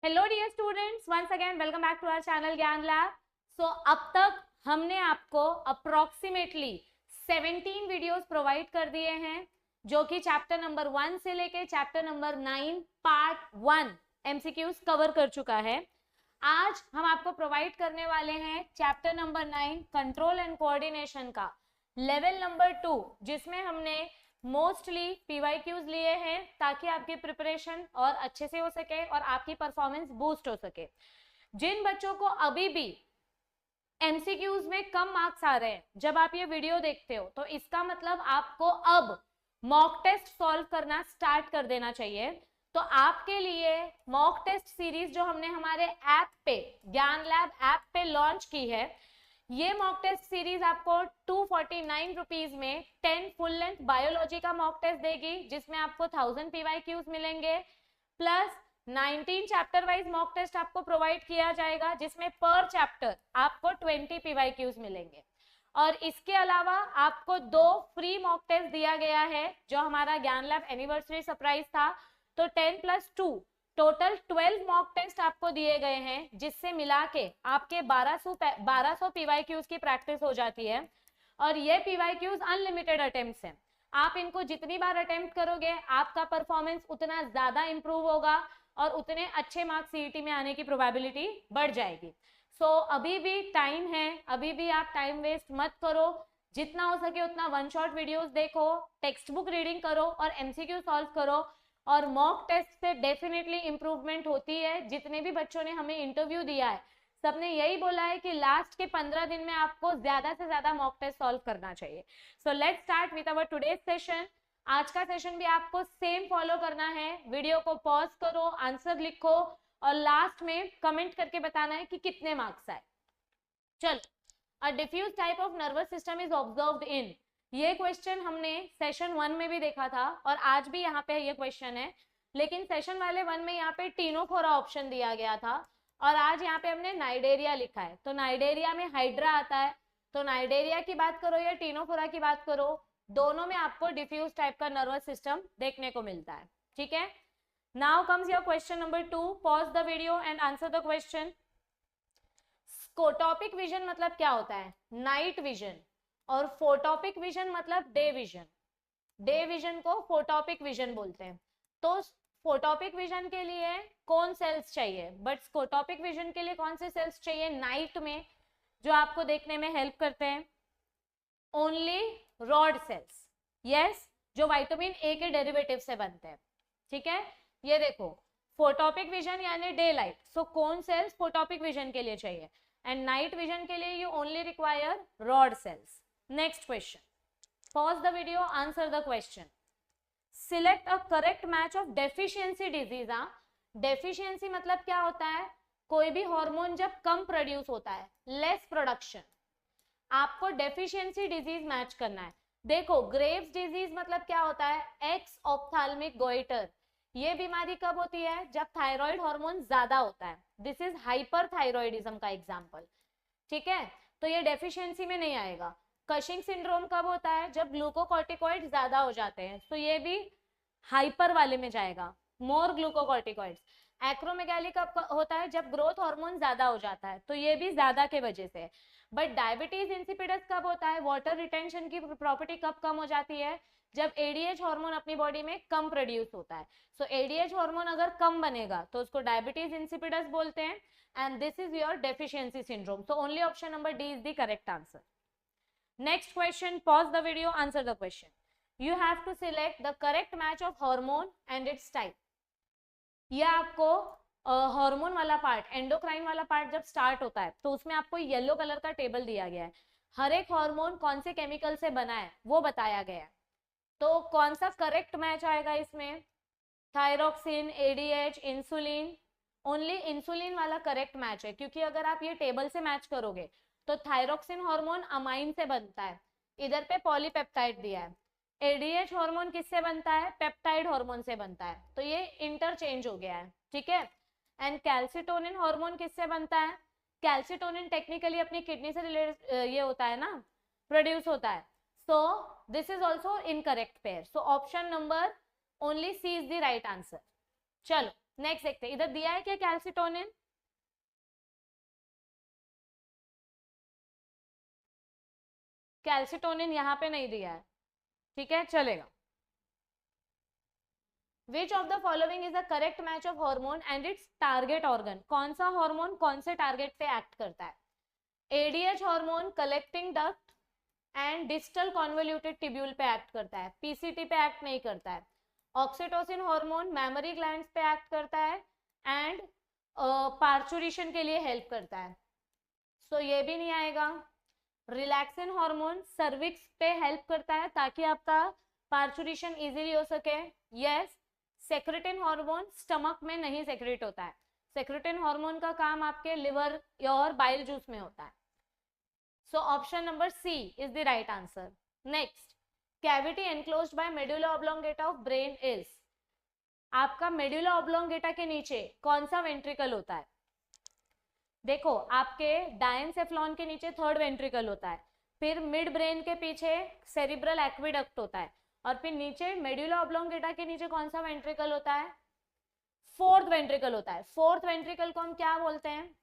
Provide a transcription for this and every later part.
Hello dear students, once again welcome back to our channel Gyan lab. So अब तक हमने आपको अप्रोक्सीमेटली 17 वीडियोस प्रोवाइड कर दिए हैं, जो कि चैप्टर नंबर 1 से लेके chapter number 9 part 1 MCQs cover कर चुका है। आज हम आपको प्रोवाइड करने वाले हैं chapter number 9 control and coordination का लेवल नंबर 2, जिसमें हमने मोस्टली पीवाईक्यूज लिए हैं ताकि आपकी प्रिपरेशन और अच्छे से हो सके और आपकी परफॉर्मेंस बूस्ट हो सके। जिन बच्चों को अभी भी एमसीक्यूज में कम मार्क्स आ रहे हैं, जब आप ये वीडियो देखते हो तो इसका मतलब आपको अब मॉक टेस्ट सॉल्व करना स्टार्ट कर देना चाहिए। तो आपके लिए मॉक टेस्ट सीरीज जो हमने हमारे ऐप पे, ज्ञान लैब ऐप पे लॉन्च की है, ये मॉक टेस्ट सीरीज आपको 249 रुपीज में 10 फुल लेंथ बायोलॉजी का मॉक टेस्ट देगी, जिसमें आपको 1000 पीवाईक्यूज मिलेंगे, plus 19 chapter wise mock test आपको प्रोवाइड किया जाएगा, जिसमें पर चैप्टर आपको 20 पीवाईक्यूज मिलेंगे। और इसके अलावा आपको 2 फ्री मॉक टेस्ट दिया गया है, जो हमारा ज्ञान लैब एनिवर्सरी सरप्राइज था। तो 10 + 2 टोटल 12 मॉक टेस्ट आपको दिए गए हैं, जिससे मिला के आपके 1200 पीवाईक्यूज की प्रैक्टिस हो जाती है। और ये पीवाईक्यूज अनलिमिटेड अटेम्प्ट्स हैं, आप इनको जितनी बार अटेम्प्ट करोगे आपका परफॉर्मेंस उतना ज्यादा इंप्रूव होगा और उतने अच्छे मार्क्स सीईटी में आने की प्रोबेबिलिटी बढ़ जाएगी। सो अभी भी टाइम है, अभी भी आप टाइम वेस्ट मत करो, जितना हो सके उतना वन शॉट वीडियोस देखो, टेक्स्ट बुक रीडिंग करो और एमसीक्यू सॉल्व करो। और मॉक टेस्ट से डेफिनेटली इंप्रूवमेंट होती है। जितने भी बच्चों ने हमें इंटरव्यू दिया है, सबने यही बोला है कि लास्ट के 15 दिन में आपको ज्यादा से ज्यादा मॉक टेस्ट सॉल्व करना चाहिए। So let's start with our today's session. आज का सेशन भी आपको सेम फॉलो करना है। वीडियो को पॉज करो, आंसर लिखो और लास्ट में कमेंट करके बताना है कि कितने मार्क्स आए। चलो, a diffuse type of nervous system is observed in, ये क्वेश्चन हमने सेशन 1 में भी देखा था और आज भी यहाँ पे ये क्वेश्चन है, लेकिन सेशन वाले 1 में यहाँ पे टीनोफोरा ऑप्शन दिया गया था और आज यहाँ पे हमने नाइडेरिया लिखा है। तो नाइडेरिया में हाइड्रा आता है, तो नाइडेरिया की बात करो या टीनोफोरा की बात करो, दोनों में आपको डिफ्यूज टाइप का नर्वस सिस्टम देखने को मिलता है। ठीक है, now comes your question number 2। Pause the video and answer the question. Scotopic vision मतलब क्या होता है? Night vision. और फोटोपिक विजन मतलब डे विजन। डे विजन को फोटोपिक विजन बोलते हैं। तो फोटोपिक विजन के लिए कौन सेल्स चाहिए, बट स्कोटोपिक विजन के लिए कौन से सेल्स चाहिए नाइट में, जो आपको देखने में हेल्प करते हैं? ओनली रॉड सेल्स, यस, जो विटामिन ए के डेरिवेटिव से बनते हैं। ठीक है, ये देखो, फोटोपिक विजन यानी डे लाइट। सो कौन सेल्स फोटोपिक विजन के लिए चाहिए? एंड नाइट विजन के लिए you only require rod sales. Next question, pause the video, answer the question. Select a correct match of deficiency disease. Deficiency मतलब क्या होता है? कोई भी हार्मोन जब कम प्रोड्यूस होता है, लेस प्रोडक्शन, आपको डेफिशिएंसी डिजीज मैच करना है। देखो, ग्रेव्स डिजीज मतलब क्या होता है? X ophthalmic goitre. ये बीमारी कब होती है? जब थायराइड हार्मोन ज्यादा होता है। दिस इज हाइपरथायरॉयडिज्म का एग्जांपल। ठीक है, तो ये डेफिशिएंसी में नहीं आएगा। कशिंग सिंड्रोम कब होता है? जब ग्लूकोकॉर्टिकॉइड ज्यादा हो जाते हैं, तो ये भी हाइपर वाले में जाएगा, मोर ग्लूकोकॉर्टिकॉइड्स। एक्रोमेगाली कब होता है? जब ग्रोथ हार्मोन ज्यादा हो जाता है, तो ये भी ज्यादा के वजह से। बट डायबिटीज इंसिपिडस कब होता है? वाटर रिटेंशन की प्रॉपर्टी कब कम हो जाती है? जब एडीएच हार्मोन अपनी बॉडी में कम प्रोड्यूस होता है। सो एडीएच हार्मोन अगर कम बनेगा तो उसको डायबिटीज इंसिपिडस बोलते हैं, and this is your deficiency syndrome. So only option number D is the correct answer. Next question, pause the video, answer the question. You have to select the correct match of hormone and its type. ये आपको hormone वाला part, endocrine वाला part जब start होता है तो उसमें आपको येलो कलर का टेबल दिया गया है। हर एक हार्मोन कौन से केमिकल से बना है वो बताया गया है। तो कौन सा करेक्ट मैच आएगा इसमें? Thyroxine, ADH, insulin. Only insulin वाला करेक्ट मैच है, क्योंकि अगर आप ये टेबल से मैच करोगे तो थायरोक्सिन हार्मोन अमाइन से बनता है, इधर पे पॉलीपेप्टाइड दिया है। एडीएच हार्मोन किससे बनता है? पेप्टाइड हार्मोन से बनता है, तो ये इंटरचेंज हो गया है। ठीक है, एंड कैल्सिटोनिन हार्मोन किससे बनता है? कैल्सिटोनिन टेक्निकली अपनी किडनी से रिलेटेड ये होता है ना, प्रोड्यूस होता है। So this is also incorrect pair. So option number only C is the right answer. चलो, नेक्स्ट देखते हैं, इधर दिया है क्या कैल्सिटोनिन? कैल्सिटोनिन यहाँ पे नहीं दिया है, ठीक है, चलेगा। Which of the following is a correct match of hormone and its target organ? कौन सा हार्मोन कौन से टारगेट पे एक्ट करता है? ADH hormone collecting duct and distal convoluted tubule पे एक्ट करता है, PCT पे एक्ट नहीं करता है। ऑक्सीटोसिन हार्मोन मैमरी ग्लैंड्स पे एक्ट करता है एंड पार्चुरेशन के लिए हेल्प करता है, सो ये भी नहीं आएगा। रिलैक्सिन हार्मोन सर्विक्स पे हेल्प करता है ताकि आपका पार्चुरेशन इजीली हो सके, यस। सेक्रेटिन हार्मोन स्टमक में नहीं सेक्रेट होता है, सेक्रेटिन हार्मोन का काम आपके लिवर और बाइल जूस में होता है, so option number C is the right answer. Next, cavity enclosed by medulla oblongata of brain is, आपका मेडुला ऑब्लोंगेटा के नीचे कौन सा वेंट्रिकल होता है? देखो आपके डायनसेफ्लॉन के नीचे थर्ड वेंट्रिकल होता है, फिर मिड ब्रेन के पीछे सेरिब्रल एक्विडक्ट होता है, और फिर नीचे मेडुला ऑब्लोंगेटा के नीचे कौन सा वेंट्रिकल होता है? फोर्थ वेंट्रिकल होता है। फोर्थ वेंट्रिकल को हम क्या बोलते हैं?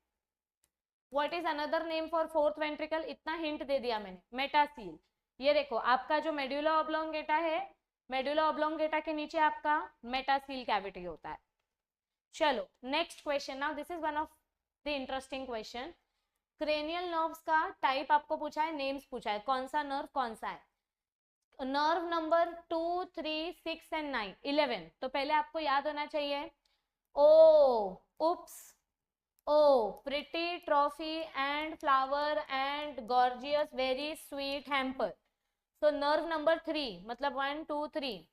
What is another name for fourth ventricle? इतना हिंट दे दिया मैंने, मेटासील। ये देखो आपका जो मेडुला ऑब्लोंगेटा है, मेडुला ऑब्लोंगेटा के नीचे आपका मेटासील कैविटी होता है। चलो next question, now this is one of the interesting question. Cranial nerves का टाइप आपको पूछा है, नेम्स पूछा है, कौन सा नर्व कौन सा है? Nerve number 2, 3, 6 and 9, 11। तो पहले आपको याद होना चाहिए oh, oops, oh pretty, trophy and flower and gorgeous, very sweet, hamper. So nerve number 3 मतलब 1, 2, 3,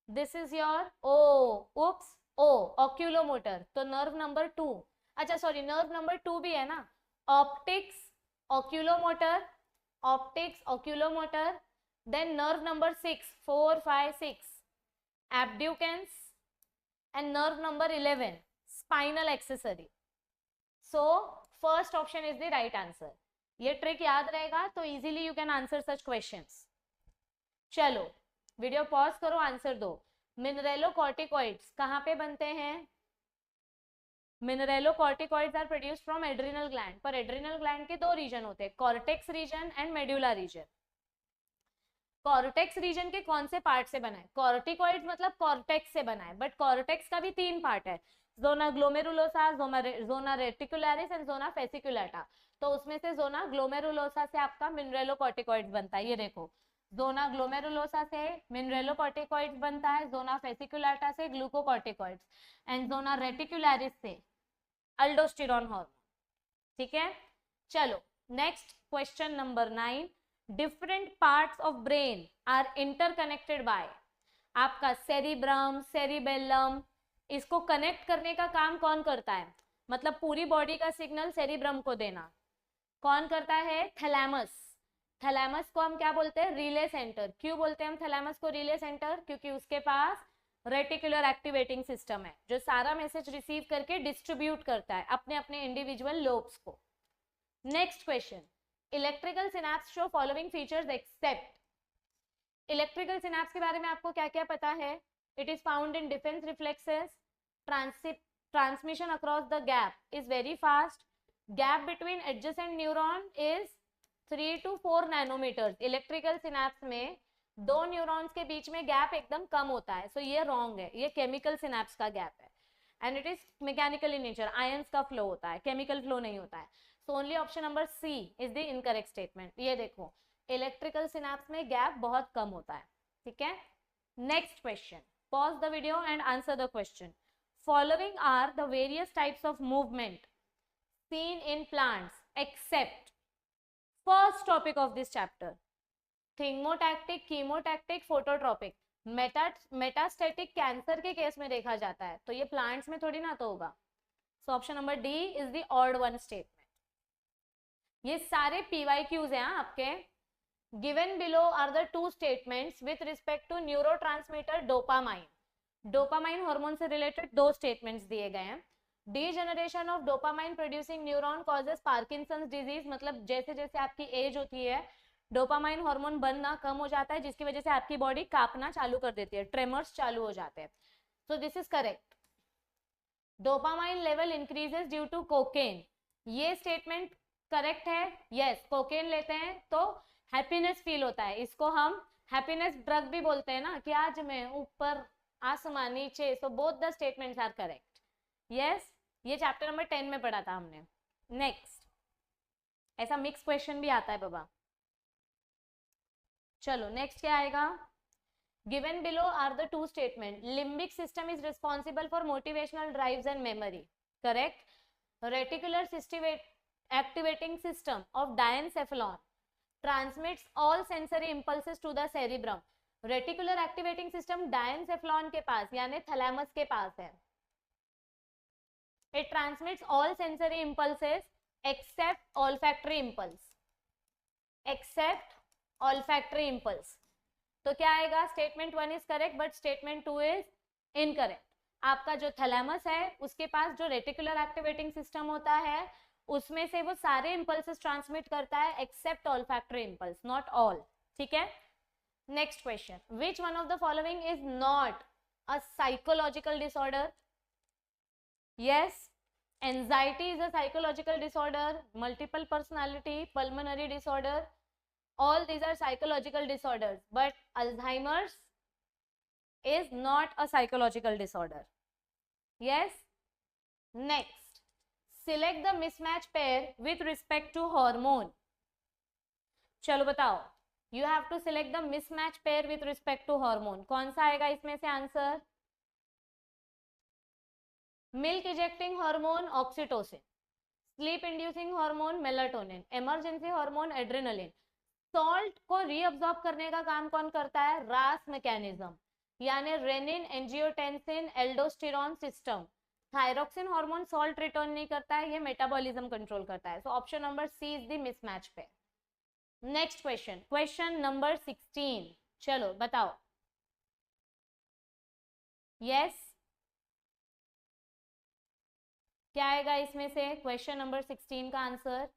this is your oh, oops, oh oculomotor. तो नर्व नंबर 2, अच्छा सॉरी नर्व नंबर 2 भी है ना, optics, oculomotor, optics, oculomotor. Then nerve number 6, 4, 5, 6, abducens, and nerve number 11, spinal accessory. So first option is the right answer. ये trick याद रहेगा तो easily you can answer such questions. चलो video pause करो, answer दो। मिनरेलोकॉर्टिकॉइड्स कहाँ पे बनते हैं? Mineralocorticoids are produced from adrenal gland, पर एड्रिनल ग्लैंड के दो रीजन होते हैं, cortex region and medulla region. Cortex region के कौन से पार्ट से बना है? कॉर्टिकॉइड्स मतलब कॉर्टेक्स से बना है, बट कॉर्टेक्स का भी 3 पार्ट है, zona glomerulosa, zona reticularis and zona fasciculata. तो उसमें से जोना ग्लोमेरुलोसा से आपका मिनरेलोकॉर्टिकॉइड्स बनता है, ये देखो जोना ग्लोमेरुलोसा से मिनरेलोकॉर्टिकॉइड्स बनता है, जोना फेसिकुलेटा से ग्लूकोकॉर्टिकॉइड्स एंड जोना रेटिकुलरिस से अल्डोस्टेरोन हार्मोन, ठीक है। चलो next question number 9, different parts of brain are interconnected by, आपका सेरिब्रम, सेरिबेलम, इसको कनेक्ट करने का काम कौन करता है? मतलब पूरी बॉडी का सिग्नल सेरिब्रम को देना कौन करता है? थैलेमस। थैलेमस को हम क्या बोलते हैं? Relay centre. क्यों बोलते हैं हम थैलेमस को रिले सेंटर? क्योंकि उसके पास रेटिकुलर एक्टिवेटिंग सिस्टम है जो सारा मैसेज रिसीव करके डिस्ट्रीब्यूट करता है अपने अपने इंडिविजुअल लोब्स को। Next question, electrical synapse show following features except. Electrical synapse के बारे में आपको क्या क्या पता है? It is found in defence reflexes, transmission across the gap is very fast, gap between adjacent neuron is 3 to 4 nanometres. Electrical synapse में 2 neurons के बीच में गैप एकदम कम होता है, सो ये रॉन्ग है, ये केमिकल सिनैप्स का गैप है, and it is mechanical in nature, ions का फ्लो होता है, केमिकल फ्लो नहीं होता है। So only option number C is the incorrect statement. ये देखो इलेक्ट्रिकल सिनैप्स में गैप बहुत कम होता है, ठीक है। Next question, pause the video and answer the question. Following are the various types of movement seen in plants except first topic of this chapter, thigmotactic, chemotactic, phototropic. Metastatic cancer के case में देखा जाता है, तो ये plants में थोड़ी ना तो होगा। So option number D is the odd one statement. ये सारे PYQs हैं आपके। Given below are the 2 statements with respect to neurotransmitter dopamine. Dopamine hormone से रिलेटेड 2 स्टेटमेंट्स दिए गए हैं। Degeneration of dopamine producing neuron causes Parkinson's disease, मतलब जैसे जैसे आपकी एज होती है डोपामाइन हार्मोन बनना कम हो जाता है, जिसकी वजह से आपकी बॉडी कांपना चालू कर देती है, ट्रेमर्स चालू हो जाते हैं। So this is correct. Dopamine level increases due to cocaine, ये स्टेटमेंट करेक्ट है। यस, कोकेन लेते हैं तो हैप्पीनेस फील होता है, इसको हम हैप्पीनेस ड्रग भी बोलते हैं ना, कि आज मैं ऊपर आसमान नीचे, so both the statements are correct. Yes, ये चैप्टर नंबर 10 में पढ़ा था हमने। नेक्स्ट, ऐसा मिक्स क्वेश्चन भी आता है बाबा। चलो नेक्स्ट क्या आएगा, given below are the two statement, limbic system is responsible for motivational drives and memory, correct. Reticular activating system of diencephalon transmits all sensory impulses to the cerebrum. Reticular activating system diencephalon के पास यानी thalamus के पास है। It transmits all sensory impulses except olfactory impulse, except olfactory impulse. तो क्या आएगा, statement 1 is correct but statement 2 is incorrect. आपका जो थैलेमस है उसके पास जो रेटिकुलर एक्टिवेटिंग सिस्टम होता है उसमें से वो सारे इंपल्सेस ट्रांसमिट करता है except olfactory impulse, not all, ठीक है। Next question, which one of the following is not a psychological disorder? Yes, anxiety is a psychological disorder, multiple personality, pulmonary disorder, all these are psychological disorders, but Alzheimer's is not a psychological disorder. Yes. Next, select the mismatch pair with respect to hormone. चलो बताओ, you have to select the mismatch pair with respect to hormone. कौन सा आएगा इसमें से answer? Milk ejecting hormone oxytocin, sleep inducing hormone melatonin, emergency hormone adrenaline. Salt को reabsorb करने का काम कौन करता है? रास मैकेनिज्म, यानी renin angiotensin aldosterone system. Thyroxine hormone salt return नहीं करता है, ये मेटाबॉलिज्म कंट्रोल करता है। So option number C is the mismatch पे। नेक्स्ट क्वेश्चन, क्वेश्चन नंबर 16, चलो बताओ। यस, क्या आएगा इसमें से क्वेश्चन नंबर 16 का answer?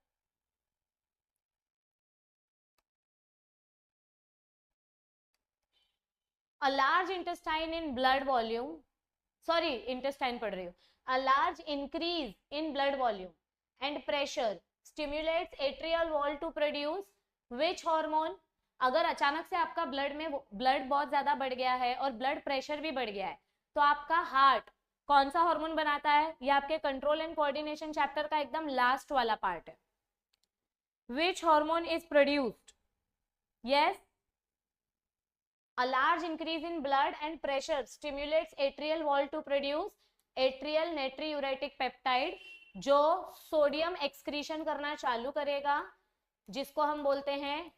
A large intestine in blood volume, sorry intestine पढ़ रही हूँ, a large increase in blood volume and pressure stimulates atrial wall to produce which hormone? अगर अचानक से आपका ब्लड बहुत ज्यादा बढ़ गया है और ब्लड प्रेशर भी बढ़ गया है तो आपका हार्ट कौन सा हार्मोन बनाता है? ये आपके कंट्रोल एंड कोऑर्डिनेशन चैप्टर का एकदम लास्ट वाला पार्ट है। which hormone is produced? yes, a large increase in blood and pressure stimulates atrial wall to produce atrial natriuretic peptide, जो सोडियम एक्सक्रीशन करना चालू करेगा, जिसको हम बोलते हैं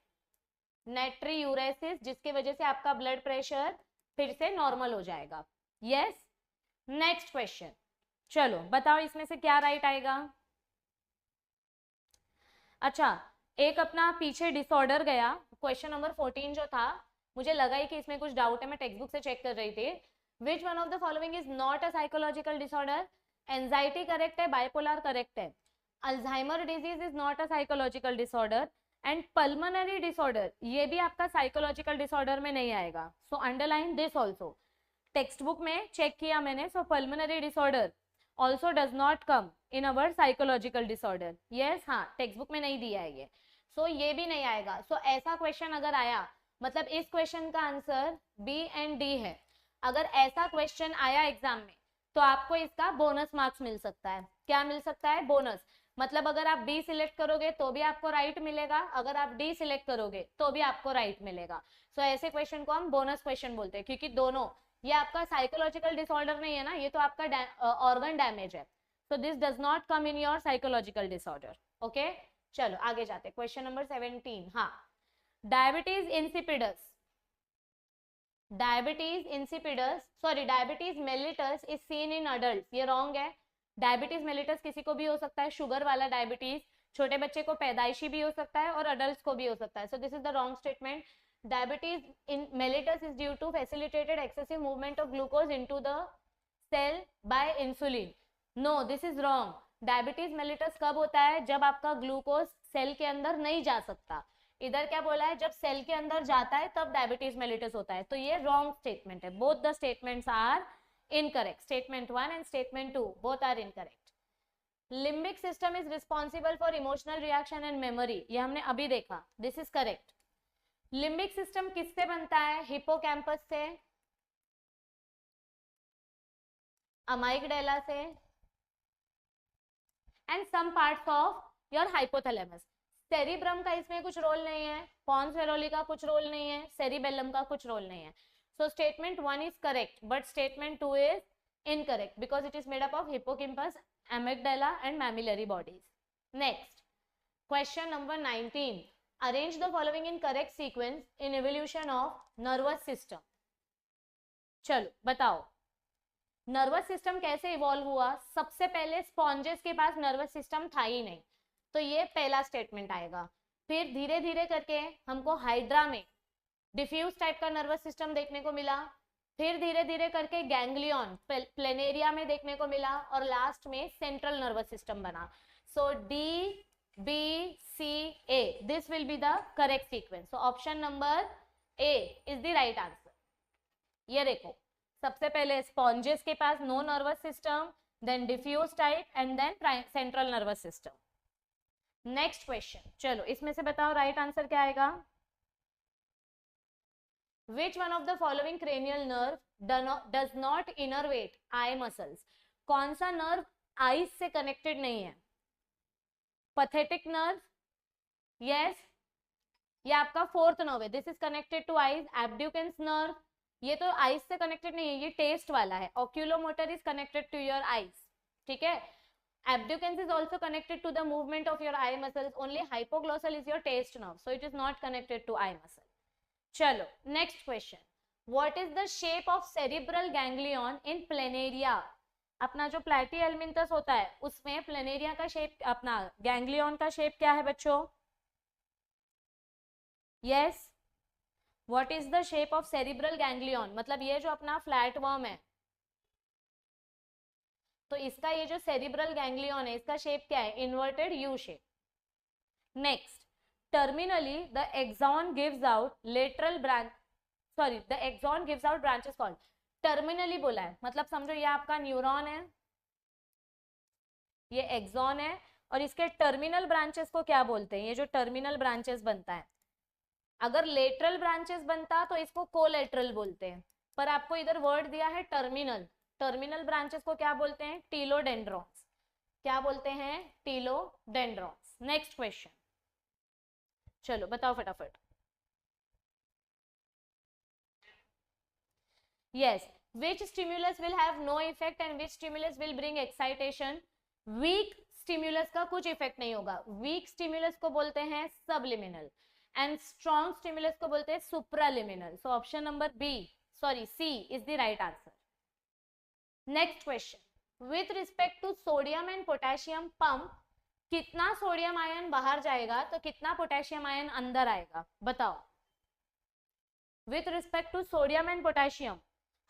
नेट्रीयूरेसिस, जिसकी वजह से आपका ब्लड प्रेशर फिर से नॉर्मल हो जाएगा। यस, नेक्स्ट क्वेश्चन, चलो बताओ इसमें से क्या राइट आएगा। अच्छा, एक अपना पीछे डिसऑर्डर गया, क्वेश्चन नंबर 14 जो था, मुझे लगा ही कि इसमें कुछ डाउट है, मैं टेक्स्ट बुक से चेक कर रही थी। Which one of the following is not a psychological disorder? Anxiety correct है, बाइपोलर करेक्ट है, Alzheimer disease is not a psychological disorder, and pulmonary disorder ये भी आपका साइकोलॉजिकल डिसऑर्डर में नहीं आएगा। So underline this also, text book में check किया मैंने, so pulmonary disorder also does not come in our psychological disorder. Yes, हाँ, टेक्स्ट बुक में नहीं दिया है ये, सो ये भी नहीं आएगा। सो ऐसा क्वेश्चन अगर आया, मतलब इस क्वेश्चन का आंसर बी एंड डी है। अगर ऐसा क्वेश्चन आया एग्जाम में तो आपको इसका बोनस मार्क्स मिल सकता है। क्या मिल सकता है? बोनस। मतलब अगर आप बी सिलेक्ट करोगे तो भी आपको राइट मिलेगा, अगर आप डी सिलेक्ट करोगे तो भी आपको राइट मिलेगा। सो ऐसे क्वेश्चन को हम बोनस क्वेश्चन बोलते हैं, क्योंकि दोनों, ये आपका साइकोलॉजिकल डिसऑर्डर नहीं है ना, ये तो आपका ऑर्गन डैमेज है। So this does not come in your psychological disorder. Okay, चलो आगे जाते, क्वेश्चन नंबर 17। हाँ, diabetes insipidus, diabetes mellitus is seen in adult, ये रॉन्ग है। डायबिटीज मेलिटस किसी को भी हो सकता है, शुगर वाला डायबिटीज छोटे बच्चे को पैदाइशी भी हो सकता है और अडल्ट को भी हो सकता है। So this is the wrong statement. Diabetes in mellitus is due to facilitated excessive movement of glucose into the cell by insulin. No, this is wrong. Diabetes mellitus कब होता है? जब आपका ग्लूकोज सेल के अंदर नहीं जा सकता। इधर क्या बोला है? जब सेल के अंदर जाता है तब डायबिटीज मेलिटस होता है। तो ये रॉन्ग स्टेटमेंट है। Both the statements are Incorrect. Statement 1 and statement 2 both are incorrect. Limbic system is responsible for emotional reaction and memory. ये हमने अभी देखा. This is correct. Limbic system किससे बनता है? हिपोकैम्पस से, अमाइगडाला से, and some parts of your hypothalamus. Cerebrum का इसमें कुछ रोल नहीं है, पॉन्स फेरोली का कुछ रोल नहीं है, सेरिबेलम का कुछ रोल नहीं है. So statement 1 is correct, but statement 2 is incorrect because it is made up of hippocampus, amygdala and mammillary bodies. Next, question number 19. Arrange the following in correct sequence in evolution of nervous system. चलो बताओ, nervous system कैसे evolve हुआ? सबसे पहले sponges के पास nervous system था ही नहीं, तो ये पहला स्टेटमेंट आएगा. फिर धीरे धीरे करके हमको हाइड्रा में डिफ्यूज टाइप का नर्वस सिस्टम देखने को मिला, फिर धीरे धीरे करके गैंग्लियन प्लेनेरिया में देखने को मिला, और लास्ट में सेंट्रल नर्वस सिस्टम बना. So D B C A, this will be the correct sequence. So option number A is the right answer. ये देखो, सबसे पहले स्पॉन्जेस के पास no nervous system, then diffuse type and then central nervous system. Next question, चलो इसमें से बताओ राइट आंसर क्या आएगा. Which one of the following cranial nerve does not innervate eye muscles? कौन सा नर्व आईज से कनेक्टेड नहीं है? पैथेटिक नर्व, यस, ये आपका फोर्थ नर्व है. This is connected to eyes. Abducens nerve, ये तो आईज से कनेक्टेड नहीं है, ये टेस्ट वाला है. Oculomotor is connected to your eyes, ठीक है. Abducens is also connected to the movement of your eye muscles. Only hypoglossal is your taste nerve, so it is not connected to eye muscle. चलो next question. What is the shape of cerebral ganglion in planaria? अपना जो प्लैटीहेल्मिन्थस होता है उसमें planaria का shape, अपना ganglion का shape क्या है बच्चों? Yes, what is the shape of cerebral ganglion? मतलब ये जो अपना फ्लैट वर्म है, तो इसका ये जो सेरिब्रल गैंग्लियन है इसका शेप क्या है? Inverted U shape. Next, terminally the axon gives out lateral branch, sorry, the axon gives out branches called. terminally बोला है, मतलब समझो ये आपका न्यूरॉन है, ये एक्सॉन है, और इसके टर्मिनल ब्रांचेस को क्या बोलते हैं? ये जो टर्मिनल ब्रांचेस बनता है, अगर लेटरल ब्रांचेस बनता तो इसको कोलेटरल बोलते हैं, पर आपको इधर वर्ड दिया है टर्मिनल. टर्मिनल ब्रांचेस को क्या बोलते हैं? टीलोडेंड्रॉन्स. क्या बोलते हैं? टीलोडेंड्रॉन्स. नेक्स्ट क्वेश्चन, चलो बताओ फटाफट. yes, which stimulus will have no effect and which stimulus will bring excitation? weak stimulus का कुछ इफेक्ट नहीं होगा. weak stimulus को बोलते हैं subliminal and strong stimulus को बोलते हैं supraliminal. so option number B, sorry, C is the right answer. next question, with respect to sodium and potassium pump, कितना सोडियम आयन बाहर जाएगा तो कितना पोटेशियम आयन अंदर आएगा? बताओ. With respect to sodium and potassium,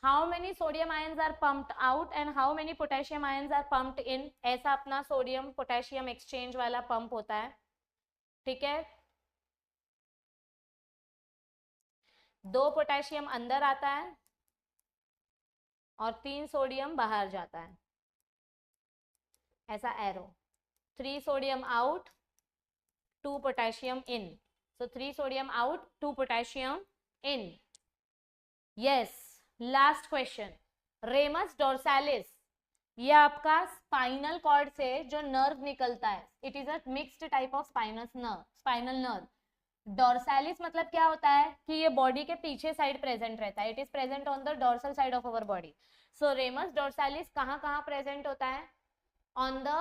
how many sodium ions are pumped out and how many potassium ions are pumped in? ऐसा अपना सोडियम पोटेशियम एक्सचेंज वाला पंप होता है, ठीक है. 2 पोटेशियम अंदर आता है और 3 सोडियम बाहर जाता है, ऐसा arrow. 3 sodium out, 2 potassium in. So 3 sodium out, 2 potassium in. Yes, last question. Ramus dorsalis, ये आपका स्पाइनल कॉर्ड से जो नर्व निकलता है, it is a mixed type of spinal nerve. डोर्सालिस मतलब क्या होता है कि ये बॉडी के पीछे साइड प्रेजेंट रहता है. It is present on the dorsal side of our body. So ramus डोर्सालिस कहाँ कहाँ प्रेजेंट होता है? on the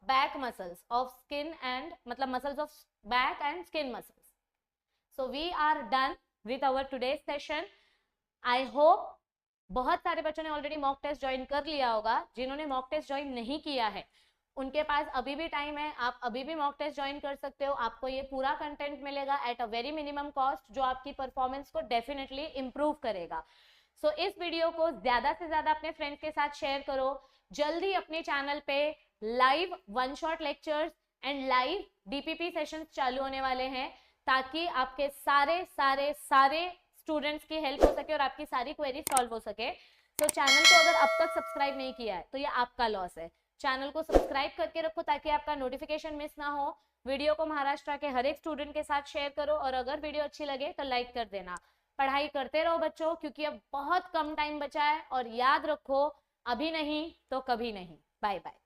back muscles of skin and मतलब muscles of back and skin muscles. so we are done with our today's session. I hope बहुत सारे बच्चों ने already mock test join कर लिया होगा. जिन्होंने मॉक टेस्ट ज्वाइन नहीं किया है उनके पास अभी भी टाइम है, आप अभी भी मॉक टेस्ट ज्वाइन कर सकते हो. आपको ये पूरा कंटेंट मिलेगा at a very minimum cost, जो आपकी परफॉर्मेंस को डेफिनेटली इंप्रूव करेगा. सो इस वीडियो को ज्यादा से ज्यादा अपने फ्रेंड्स के साथ शेयर करो. जल्दी अपने चैनल पे live 1 shot lectures and live DPP sessions चालू होने वाले हैं, ताकि आपके सारे स्टूडेंट्स की हेल्प हो सके और आपकी सारी क्वेरी सॉल्व हो सके. तो चैनल को अगर अब तक सब्सक्राइब नहीं किया है तो ये आपका लॉस है। चैनल को सब्सक्राइब करके रखो ताकि आपका नोटिफिकेशन मिस ना हो। वीडियो को महाराष्ट्र के हर एक स्टूडेंट के साथ शेयर करो और अगर वीडियो अच्छी लगे तो लाइक कर देना। पढ़ाई करते रहो बच्चों, क्योंकि अब बहुत कम टाइम बचा है और याद रखो, अभी नहीं तो कभी नहीं। Bye bye.